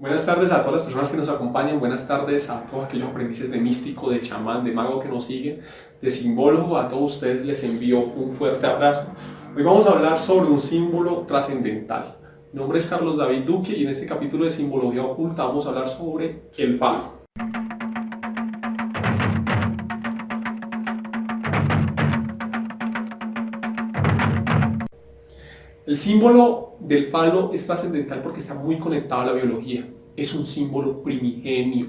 Buenas tardes a todas las personas que nos acompañan, buenas tardes a todos aquellos aprendices de místico, de chamán, de mago que nos siguen, de simbólogo. A todos ustedes les envío un fuerte abrazo. Hoy vamos a hablar sobre un símbolo trascendental. Mi nombre es Carlos David Duque y en este capítulo de Simbología Oculta vamos a hablar sobre el falo. El símbolo del falo es trascendental porque está muy conectado a la biología. Es un símbolo primigenio.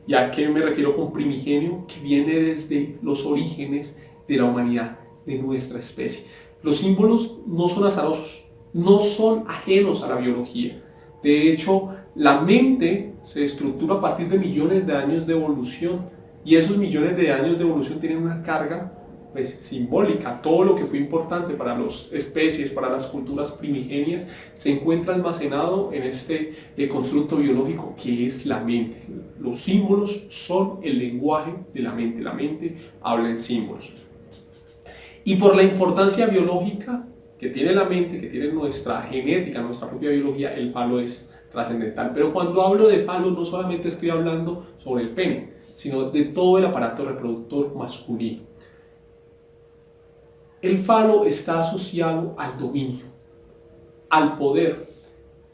¿Y a qué me refiero con primigenio? Que viene desde los orígenes de la humanidad, de nuestra especie. Los símbolos no son azarosos, no son ajenos a la biología. De hecho, la mente se estructura a partir de millones de años de evolución y esos millones de años de evolución tienen una carga simbólica. Todo lo que fue importante para las especies, para las culturas primigenias, se encuentra almacenado en este constructo biológico que es la mente. Los símbolos son el lenguaje de la mente habla en símbolos. Y por la importancia biológica que tiene la mente, que tiene nuestra genética, nuestra propia biología, el falo es trascendental. Pero cuando hablo de falo no solamente estoy hablando sobre el pene, sino de todo el aparato reproductor masculino. El falo está asociado al dominio, al poder,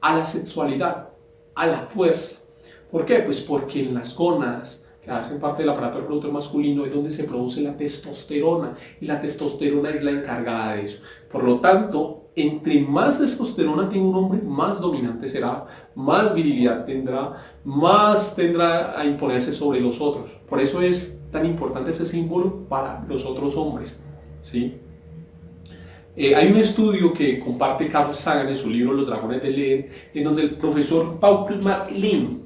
a la sexualidad, a la fuerza. ¿Por qué? Pues porque en las gónadas, que hacen parte del aparato reproductor masculino, es donde se produce la testosterona, y la testosterona es la encargada de eso. Por lo tanto, entre más testosterona tenga un hombre, más dominante será, más virilidad tendrá, más tendrá a imponerse sobre los otros. Por eso es tan importante este símbolo para los otros hombres, ¿sí? Hay un estudio que comparte Carl Sagan en su libro Los Dragones del Edén, en donde el profesor Paul MacLean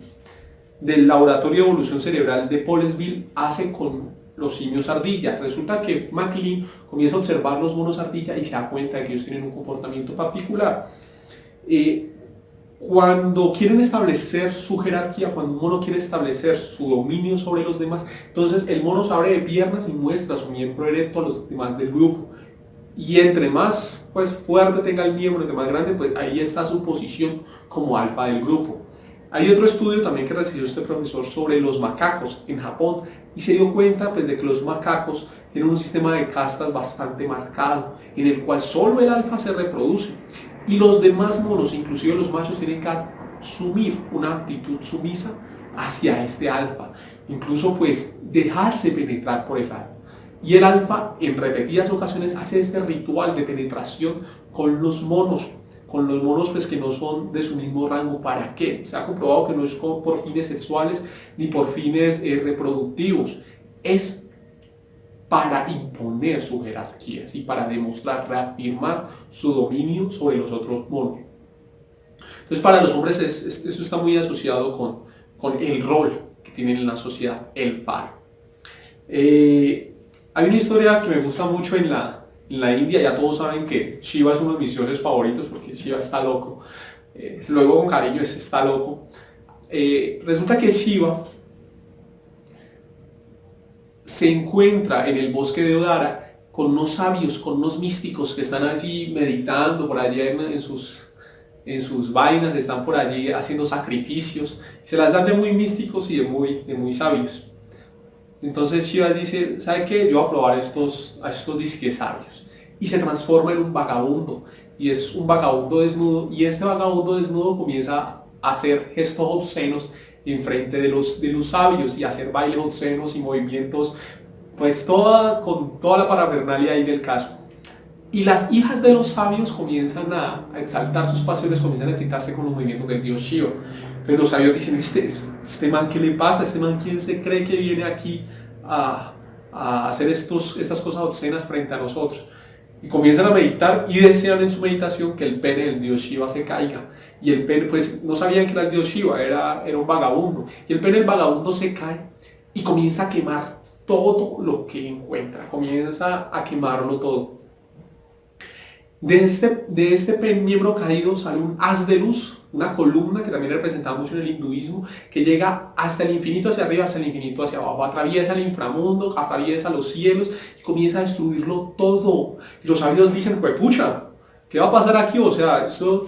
del Laboratorio de Evolución Cerebral de Poolesville hace con los simios ardilla. Resulta que MacLean comienza a observar los monos ardilla y se da cuenta de que ellos tienen un comportamiento particular. Cuando quieren establecer su jerarquía, cuando un mono quiere establecer su dominio sobre los demás, entonces el mono se abre de piernas y muestra su miembro erecto a los demás del grupo. Y entre más fuerte tenga el miembro, entre más grande, pues ahí está su posición como alfa del grupo. Hay otro estudio también que recibió este profesor sobre los macacos en Japón y se dio cuenta de que los macacos tienen un sistema de castas bastante marcado, en el cual solo el alfa se reproduce y los demás monos, inclusive los machos, tienen que asumir una actitud sumisa hacia este alfa, incluso dejarse penetrar por el alfa. Y el alfa en repetidas ocasiones hace este ritual de penetración con los monos que no son de su mismo rango. ¿Para qué? Se ha comprobado que no es por fines sexuales ni por fines reproductivos. Es para imponer su jerarquía y para demostrar, reafirmar su dominio sobre los otros monos. Entonces para los hombres eso está muy asociado con el rol que tienen en la sociedad, el falo. Hay una historia que me gusta mucho en la India. Ya todos saben que Shiva es uno de mis dioses favoritos porque Shiva está loco. Luego con cariño está loco. Resulta que Shiva se encuentra en el bosque de Odara con unos sabios, con unos místicos que están allí meditando por allá en sus vainas, están por allí haciendo sacrificios. Se las dan de muy místicos y de muy sabios. Entonces Shiva dice, ¿sabe qué? Yo voy a probar a estos disque sabios. Y se transforma en un vagabundo. Y es un vagabundo desnudo. Y este vagabundo desnudo comienza a hacer gestos obscenos en frente de los sabios. Y a hacer bailes obscenos y movimientos, con toda la parafernalia ahí del caso. Y las hijas de los sabios comienzan a exaltar sus pasiones, comienzan a excitarse con los movimientos del dios Shiva. Entonces los sabios dicen, este man, ¿qué le pasa? Este man, ¿quién se cree que viene aquí a hacer estas cosas obscenas frente a nosotros? Y comienzan a meditar y desean en su meditación que el pene del dios Shiva se caiga. Y el pene, no sabían que era el dios Shiva, era un vagabundo. Y el pene del vagabundo se cae y comienza a quemar todo lo que encuentra. Comienza a quemarlo todo. De este miembro caído sale un haz de luz, una columna que también representaba mucho en el hinduismo, que llega hasta el infinito hacia arriba, hasta el infinito hacia abajo, atraviesa el inframundo, atraviesa los cielos y comienza a destruirlo todo. Y los sabios dicen, pues pucha, ¿qué va a pasar aquí? O sea, eso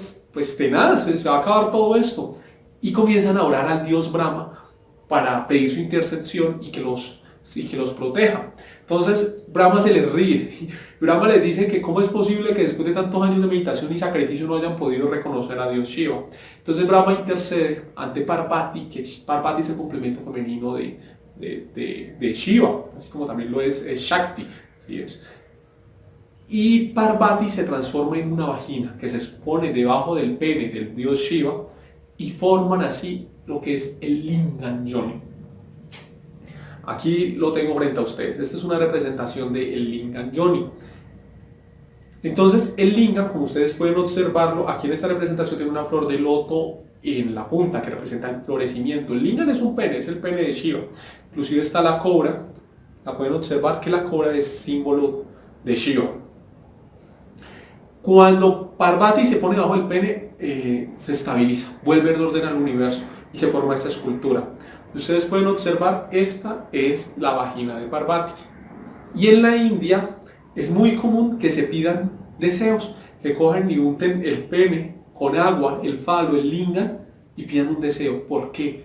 tenaz, se va a acabar todo esto. y comienzan a orar al dios Brahma para pedir su intercesión y que los proteja. Entonces Brahma se les ríe. Brahma les dice que cómo es posible que después de tantos años de meditación y sacrificio no hayan podido reconocer a Dios Shiva. Entonces Brahma intercede ante Parvati, que Parvati es el complemento femenino de Shiva, así como también lo es Shakti. ¿Sí es? Y Parvati se transforma en una vagina que se expone debajo del pene del dios Shiva y forman así lo que es el Lingam Yoni. Aquí lo tengo frente a ustedes. Esta es una representación del Lingam Yoni. Entonces el lingam, como ustedes pueden observarlo, aquí en esta representación tiene una flor de loto en la punta que representa el florecimiento. El lingam es un pene, es el pene de Shiva. Inclusive está la cobra, la pueden observar que la cobra es símbolo de Shiva. Cuando Parvati se pone bajo el pene, se estabiliza, vuelve en orden al universo y se forma esta escultura. Ustedes pueden observar, esta es la vagina de Parvati. Y en la India es muy común que se pidan deseos, que cojan y unten el pene con agua, el falo, el lingam y pidan un deseo. ¿Por qué?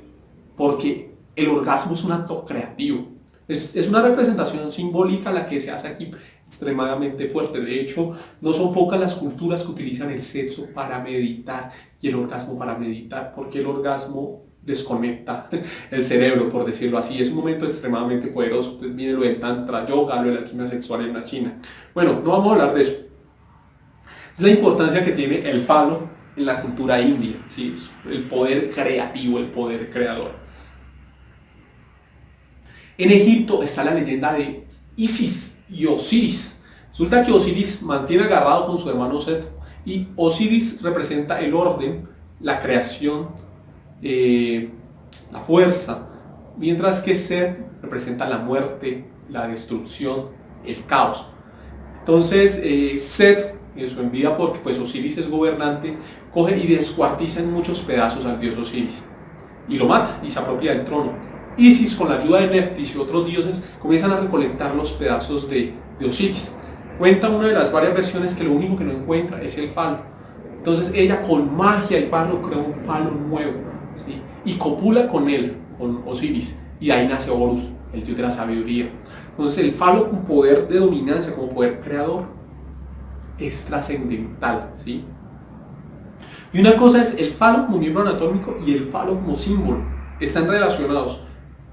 Porque el orgasmo es un acto creativo. Es una representación simbólica la que se hace aquí extremadamente fuerte. De hecho, no son pocas las culturas que utilizan el sexo para meditar y el orgasmo para meditar, porque el orgasmo desconecta el cerebro, por decirlo así. Es un momento extremadamente poderoso. Entonces viene lo del tantra yoga, lo de la alquimia sexual en la China. Bueno, no vamos a hablar de eso. Es la importancia que tiene el falo en la cultura india, ¿sí? El poder creativo, el poder creador. En Egipto está la leyenda de Isis y Osiris. Resulta que Osiris mantiene agarrado con su hermano Set y Osiris representa el orden, la creación, la fuerza, mientras que Set representa la muerte, la destrucción, el caos. Entonces Set, en su envidia porque pues Osiris es gobernante, coge y descuartiza en muchos pedazos al dios Osiris y lo mata y se apropia del trono. Isis, con la ayuda de Neftis y otros dioses, comienzan a recolectar los pedazos de Osiris. Cuenta una de las varias versiones que lo único que no encuentra es el falo. Entonces ella con magia y palo crea un falo nuevo, ¿sí? Y copula con él, con Osiris, y de ahí nace Horus, el dios de la sabiduría. Entonces el falo con poder de dominancia, como poder creador, es trascendental, ¿sí? Y una cosa es el falo como miembro anatómico y el falo como símbolo. Están relacionados,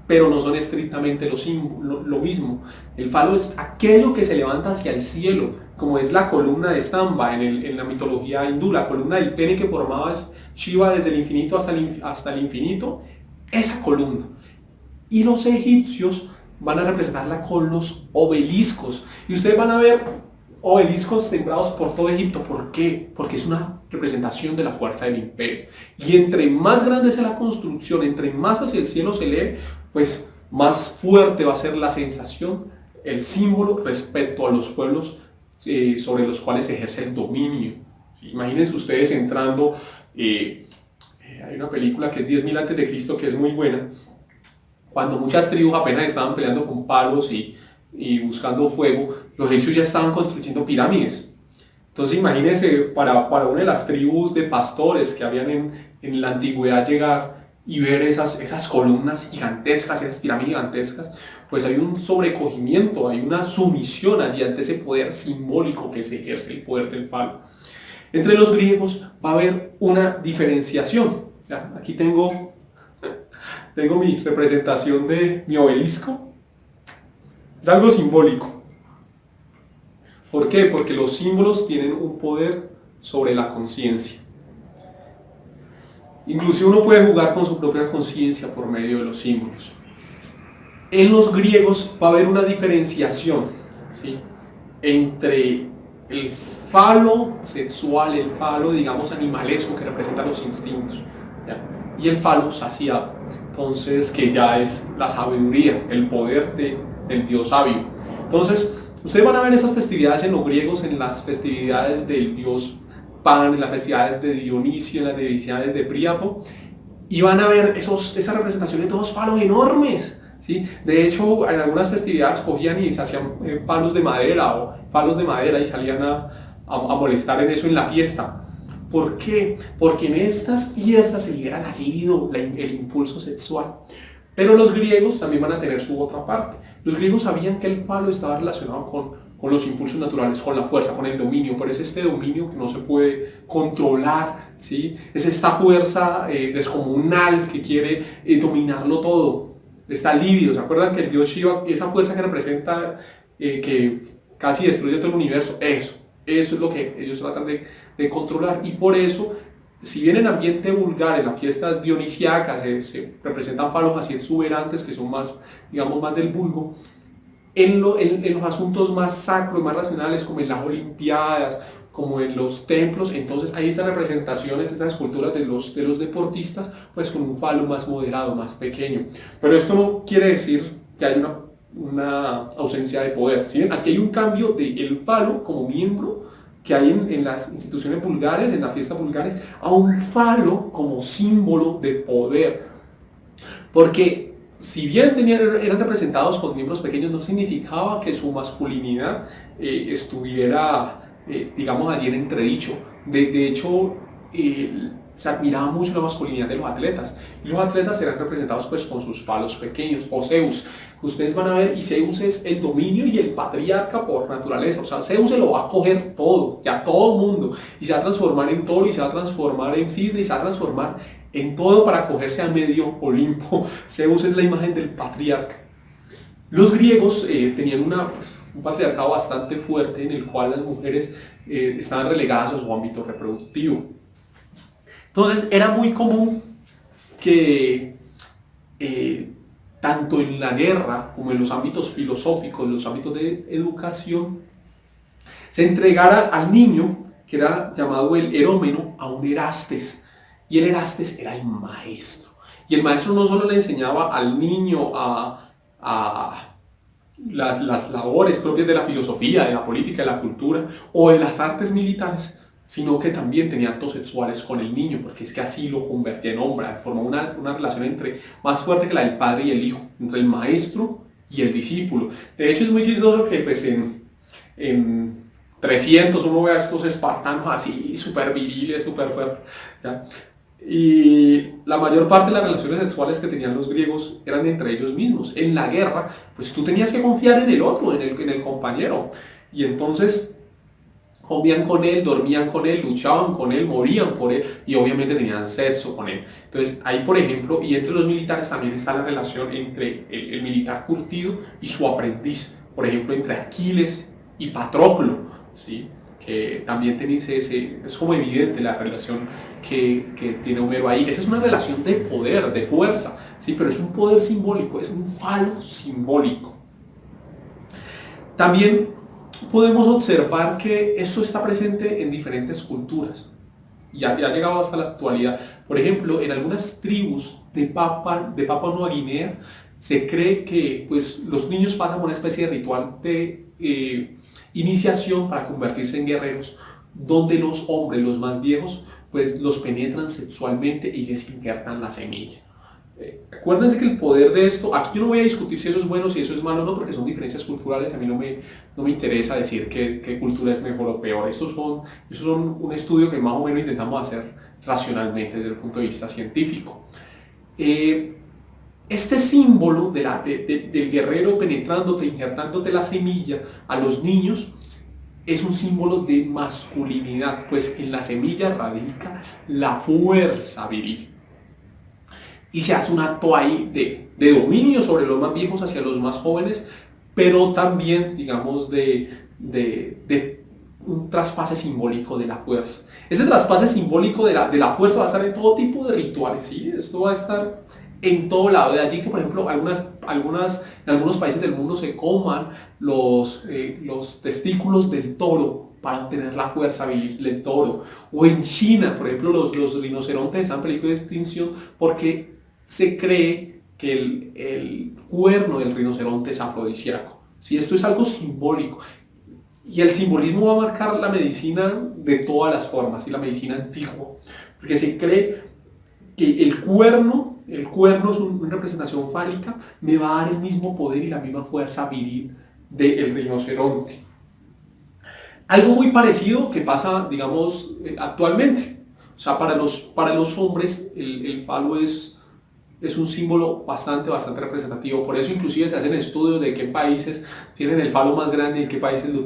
pero no son estrictamente lo mismo. El falo es aquello que se levanta hacia el cielo, como es la columna de Stamba en la mitología hindú, la columna del pene que formaba Shiva desde el infinito hasta el infinito, esa columna. Y los egipcios van a representarla con los obeliscos. Y ustedes van a ver obeliscos sembrados por todo Egipto. ¿Por qué? Porque es una representación de la fuerza del imperio. Y entre más grande sea la construcción, entre más hacia el cielo se eleve, pues más fuerte va a ser la sensación, el símbolo respecto a los pueblos sobre los cuales se ejerce el dominio. Imagínense ustedes entrando, hay una película que es 10.000 a.C. que es muy buena, cuando muchas tribus apenas estaban peleando con palos y buscando fuego, los egipcios ya estaban construyendo pirámides. Entonces imagínense para una de las tribus de pastores que habían en la antigüedad llegar y ver esas columnas gigantescas, esas pirámides gigantescas, pues hay un sobrecogimiento, hay una sumisión allí ante ese poder simbólico que se ejerce, el poder del falo. Entre los griegos va a haber una diferenciación. Ya, aquí tengo mi representación de mi obelisco. Es algo simbólico. ¿Por qué? Porque los símbolos tienen un poder sobre la conciencia. Inclusive uno puede jugar con su propia conciencia por medio de los símbolos. En los griegos va a haber una diferenciación, ¿sí?, entre el falo sexual, el falo, digamos, animalesco que representa los instintos, ¿ya?, y el falo saciado, entonces, que ya es la sabiduría, el poder del dios sabio. Entonces, ustedes van a ver esas festividades en los griegos, en las festividades del dios Pan, en las festividades de Dionisio, en las festividades de Príapo, y van a ver esas representaciones de dos falos enormes, ¿sí? De hecho, en algunas festividades cogían y se hacían palos de madera o palos de madera y salían a molestar en eso en la fiesta. ¿Por qué? Porque en estas fiestas se libera la libido, el impulso sexual. Pero los griegos también van a tener su otra parte. Los griegos sabían que el falo estaba relacionado con los impulsos naturales, con la fuerza, con el dominio. Por eso este dominio que no se puede controlar, ¿sí? Es esta fuerza descomunal que quiere dominarlo todo. Está lívido. ¿Se acuerdan que el dios Shiva, esa fuerza que representa que casi destruye todo el universo? Eso es lo que ellos tratan de controlar. Y por eso, si bien en ambiente vulgar, en las fiestas dionisiacas se representan falos así exuberantes que son más, digamos, más del vulgo, en los asuntos más sacros, más racionales, como en las olimpiadas, como en los templos, entonces hay estas representaciones, estas esculturas de los deportistas, pues con un falo más moderado, más pequeño. Pero esto no quiere decir que hay una ausencia de poder, ¿sí? Aquí hay un cambio del falo como miembro que hay en las instituciones vulgares, en las fiestas vulgares, a un falo como símbolo de poder. Porque si bien eran representados con miembros pequeños, no significaba que su masculinidad estuviera, digamos, allí en entredicho. De hecho, se admiraba mucho la masculinidad de los atletas. Y los atletas eran representados pues con sus falos pequeños, o Zeus. Ustedes van a ver, y Zeus es el dominio y el patriarca por naturaleza. O sea, Zeus se lo va a coger todo, ya todo el mundo. Y se va a transformar en toro, y se va a transformar en cisne, y se va a transformar en todo para acogerse a medio Olimpo. Zeus es la imagen del patriarca. Los griegos tenían un patriarcado bastante fuerte en el cual las mujeres estaban relegadas a su ámbito reproductivo. Entonces era muy común que tanto en la guerra como en los ámbitos filosóficos, en los ámbitos de educación, se entregara al niño, que era llamado el erómeno, a un Erastes. Y el Erastes era el maestro. Y el maestro no solo le enseñaba al niño a las labores propias de la filosofía, de la política, de la cultura o de las artes militares, sino que también tenía actos sexuales con el niño, porque es que así lo convertía en hombre, formó una relación más fuerte que la del padre y el hijo, entre el maestro y el discípulo. De hecho es muy chistoso que pues, en 300 uno ve a estos espartanos así, súper viriles, súper fuertes, ¿ya? Y la mayor parte de las relaciones sexuales que tenían los griegos eran entre ellos mismos. En la guerra, pues tú tenías que confiar en el otro, en el compañero. Y entonces comían con él, dormían con él, luchaban con él, morían por él y obviamente tenían sexo con él. Entonces ahí, por ejemplo, y entre los militares también está la relación entre el militar curtido y su aprendiz. Por ejemplo, entre Aquiles y Patroclo, ¿sí? Que también es como evidente la relación que tiene Homero ahí. Esa es una relación de poder, de fuerza, ¿sí? Pero es un poder simbólico, es un falo simbólico. También podemos observar que esto está presente en diferentes culturas y ha llegado hasta la actualidad. Por ejemplo, en algunas tribus de Papua Nueva Guinea se cree que pues, los niños pasan por una especie de ritual de iniciación para convertirse en guerreros, donde los hombres, los más viejos, pues los penetran sexualmente y les injertan la semilla. Acuérdense que el poder de esto, aquí yo no voy a discutir si eso es bueno, si eso es malo o no, porque son diferencias culturales, a mí no me interesa decir qué cultura es mejor o peor. Estos son un estudio que más o menos intentamos hacer racionalmente desde el punto de vista científico. Este símbolo del guerrero penetrándote, injertándote la semilla a los niños, es un símbolo de masculinidad, pues en la semilla radica la fuerza viril. Y se hace un acto ahí de dominio sobre los más viejos hacia los más jóvenes, pero también, digamos, de un traspase simbólico de la fuerza. Ese traspase simbólico de la fuerza va a estar en todo tipo de rituales, ¿sí? Esto va a estar en todo lado. De allí que, por ejemplo, en algunos países del mundo se coman los testículos del toro para obtener la fuerza viril del toro. O en China, por ejemplo, los rinocerontes están en peligro de extinción porque se cree que el cuerno del rinoceronte es afrodisíaco. ¿Sí? Esto es algo simbólico. Y el simbolismo va a marcar la medicina de todas las formas, y la medicina antigua. Porque se cree que el cuerno es una representación fálica, me va a dar el mismo poder y la misma fuerza viril del rinoceronte. Algo muy parecido que pasa, digamos, actualmente. O sea, para los hombres el falo es un símbolo bastante representativo. Por eso inclusive se hacen estudios de qué países tienen el falo más grande y en qué países lo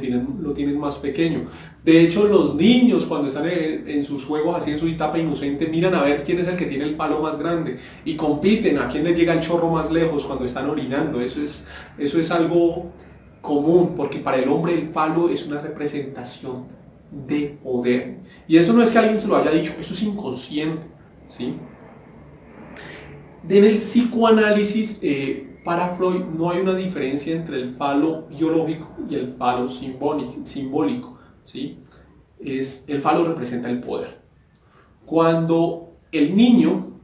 tienen más pequeño. De hecho, los niños cuando están en sus juegos, así en su etapa inocente, miran a ver quién es el que tiene el falo más grande y compiten a quién le llega el chorro más lejos cuando están orinando. Eso es algo común, porque para el hombre el falo es una representación de poder. Y eso no es que alguien se lo haya dicho, eso es inconsciente, ¿sí? En el psicoanálisis, para Freud, no hay una diferencia entre el falo biológico y el falo simbólico, ¿sí? El falo representa el poder. Cuando el niño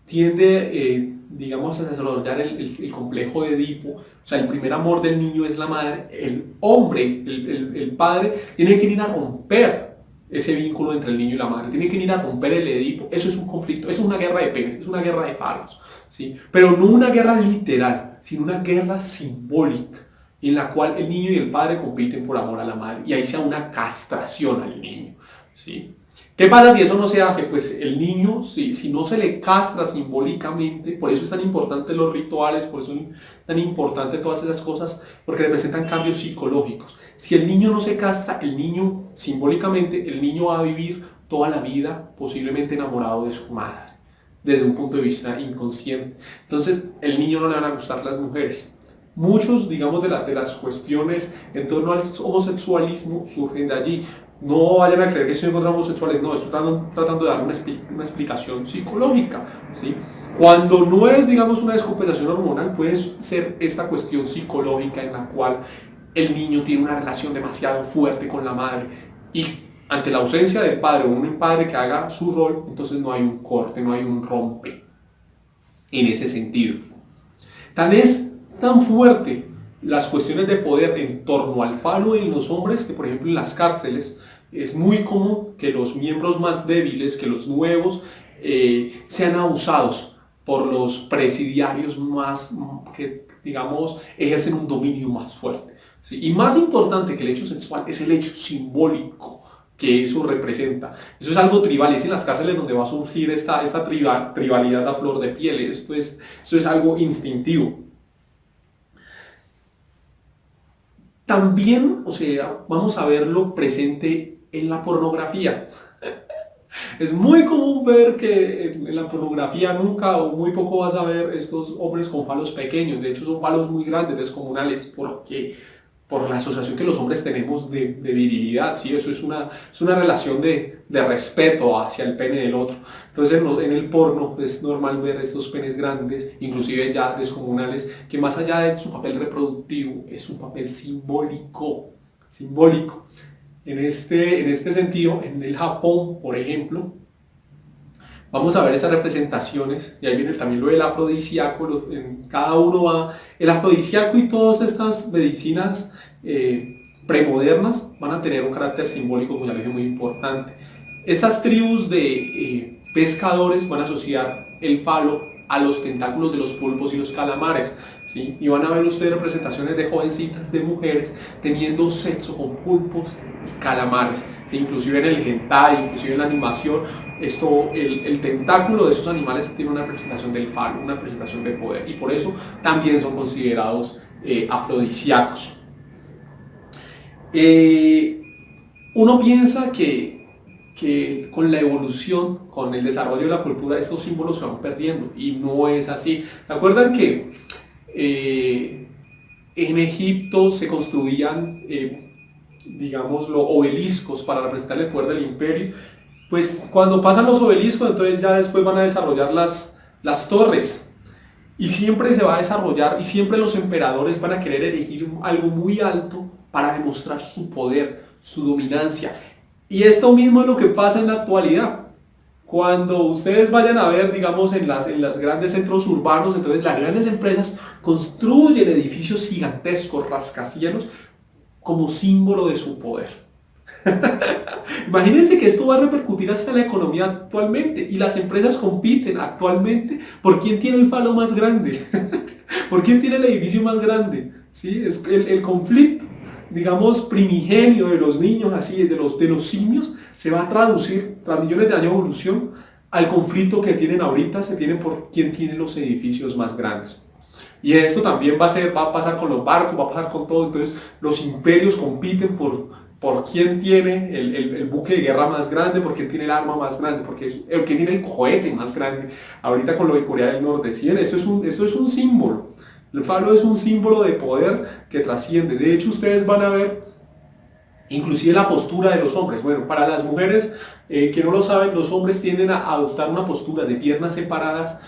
tiende, digamos, a desarrollar el complejo de Edipo, o sea, el primer amor del niño es la madre, el hombre, el padre, tiene que ir a romper ese vínculo entre el niño y la madre, tiene que ir a romper el Edipo. Eso es un conflicto, eso es una guerra de penes, es una guerra de falos, ¿sí? Pero no una guerra literal, sino una guerra simbólica, en la cual el niño y el padre compiten por amor a la madre, y ahí sea una castración al niño, ¿sí? ¿Qué pasa si eso no se hace? Pues el niño, si no se le castra simbólicamente, por eso es tan importante los rituales, por eso es tan importante todas esas cosas, porque representan cambios psicológicos. Si el niño no se castra, el niño, simbólicamente, el niño va a vivir toda la vida posiblemente enamorado de su madre, desde un punto de vista inconsciente. Entonces, el niño no le van a gustar las mujeres. Muchos, digamos, de las cuestiones en torno al homosexualismo surgen de allí. No vayan a creer que estoy contra homosexuales, no, estoy tratando de dar una explicación psicológica, ¿sí? Cuando no es, digamos, una descompensación hormonal, puede ser esta cuestión psicológica en la cual el niño tiene una relación demasiado fuerte con la madre y ante la ausencia del padre o un padre que haga su rol, entonces no hay un corte, no hay un rompe en ese sentido. Es tan fuerte las cuestiones de poder en torno al falo en los hombres que, por ejemplo, en las cárceles es muy común que los miembros más débiles, que los nuevos, sean abusados por los presidiarios más que, digamos, ejercen un dominio más fuerte, ¿sí? Y más importante que el hecho sexual es el hecho simbólico que eso representa. Eso es algo tribal, es en las cárceles donde va a surgir esta tribalidad a flor de piel. Esto es algo instintivo. También, o sea, vamos a verlo presente en la pornografía. Es muy común ver que en la pornografía nunca o muy poco vas a ver estos hombres con falos pequeños. De hecho, son falos muy grandes, descomunales, porque por la asociación que los hombres tenemos de virilidad, ¿sí? Eso es una relación de respeto hacia el pene del otro. Entonces en el porno es normal ver estos penes grandes, inclusive ya descomunales, que más allá de su papel reproductivo, es un papel simbólico. En este sentido, en el Japón, por ejemplo, vamos a ver esas representaciones, y ahí viene también lo del afrodisíaco, en cada uno va, el afrodisíaco y todas estas medicinas premodernas van a tener un carácter simbólico, como ya dije, muy importante. Estas tribus de pescadores van a asociar el falo a los tentáculos de los pulpos y los calamares, ¿sí? Y van a ver ustedes representaciones de jovencitas, de mujeres, teniendo sexo con pulpos y calamares, ¿sí? Inclusive en el hentai, inclusive en la animación, el tentáculo de esos animales tiene una representación del falo, una representación de poder, y por eso también son considerados afrodisíacos. Uno piensa que con la evolución, con el desarrollo de la cultura, estos símbolos se van perdiendo, y no es así. ¿Se acuerdan que en Egipto se construían, digámoslo, obeliscos para representar el poder del imperio? Pues cuando pasan los obeliscos, entonces ya después van a desarrollar las torres, y siempre se va a desarrollar, y siempre los emperadores van a querer erigir algo muy alto para demostrar su poder, su dominancia. Y esto mismo es lo que pasa en la actualidad. Cuando ustedes vayan a ver, digamos, en los grandes centros urbanos, entonces las grandes empresas construyen edificios gigantescos, rascacielos, como símbolo de su poder. Imagínense que esto va a repercutir hasta la economía actualmente, y las empresas compiten actualmente por quién tiene el falo más grande, por quién tiene el edificio más grande, ¿sí? Es el conflicto, digamos, primigenio de los niños, así, de los simios, se va a traducir, tras millones de años de evolución, al conflicto que tienen ahorita, se tienen por quién tiene los edificios más grandes. Y esto también va a pasar con los barcos, va a pasar con todo. Entonces los imperios compiten por quién tiene el buque de guerra más grande, por quién tiene el arma más grande, porque es el que tiene el cohete más grande. Ahorita con lo de Corea del Norte, ¿sí? Eso es un símbolo. El falo es un símbolo de poder que trasciende. De hecho, ustedes van a ver inclusive la postura de los hombres. Bueno, para las mujeres que no lo saben, los hombres tienden a adoptar una postura de piernas separadas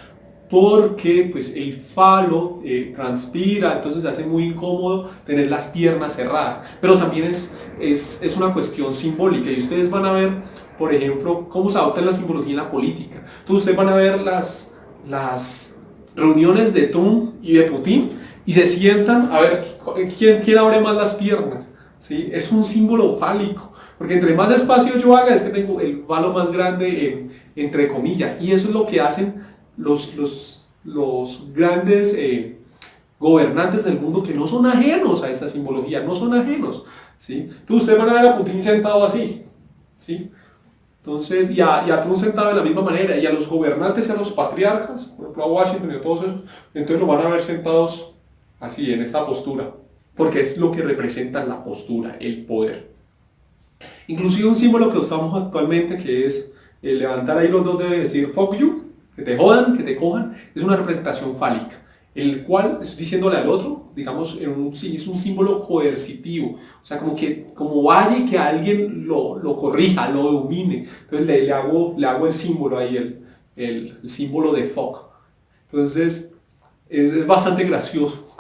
porque pues, el falo transpira, entonces se hace muy incómodo tener las piernas cerradas. Pero también es una cuestión simbólica y ustedes van a ver, por ejemplo, cómo se adopta la simbología en la política. Entonces ustedes van a ver las reuniones de Trump y de Putin y se sientan a ver quién abre más las piernas. ¿Sí? Es un símbolo fálico, porque entre más espacio yo haga, es que tengo el falo más grande, entre comillas, y eso es lo que hacen los grandes gobernantes del mundo, que no son ajenos a esta simbología, no son ajenos. ¿Sí? Entonces ustedes van a ver a Putin sentado así, ¿sí? Entonces, y a Trump sentado de la misma manera, y a los gobernantes y a los patriarcas, por ejemplo a Washington y a todos esos, entonces lo van a ver sentados así, en esta postura, porque es lo que representa la postura, el poder. Inclusive un símbolo que usamos actualmente, que es levantar ahí los dos dedos y decir fuck you, que te jodan, que te cojan, es una representación fálica, el cual estoy diciéndole al otro, digamos, es un símbolo coercitivo, o sea, como vaya y que alguien lo corrija, lo domine. Entonces le hago el símbolo ahí, el símbolo de fuck. Entonces es bastante gracioso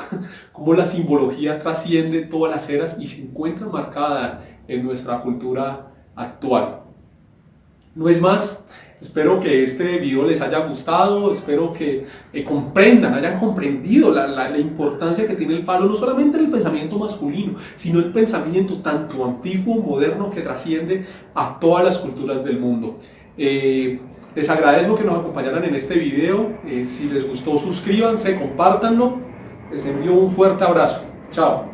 cómo la simbología trasciende todas las eras y se encuentra marcada en nuestra cultura actual. No es más, espero que este video les haya gustado, espero que hayan comprendido la importancia que tiene el falo, no solamente en el pensamiento masculino, sino el pensamiento tanto antiguo, moderno, que trasciende a todas las culturas del mundo. Les agradezco que nos acompañaran en este video. Si les gustó, suscríbanse, compártanlo. Les envío un fuerte abrazo. Chao.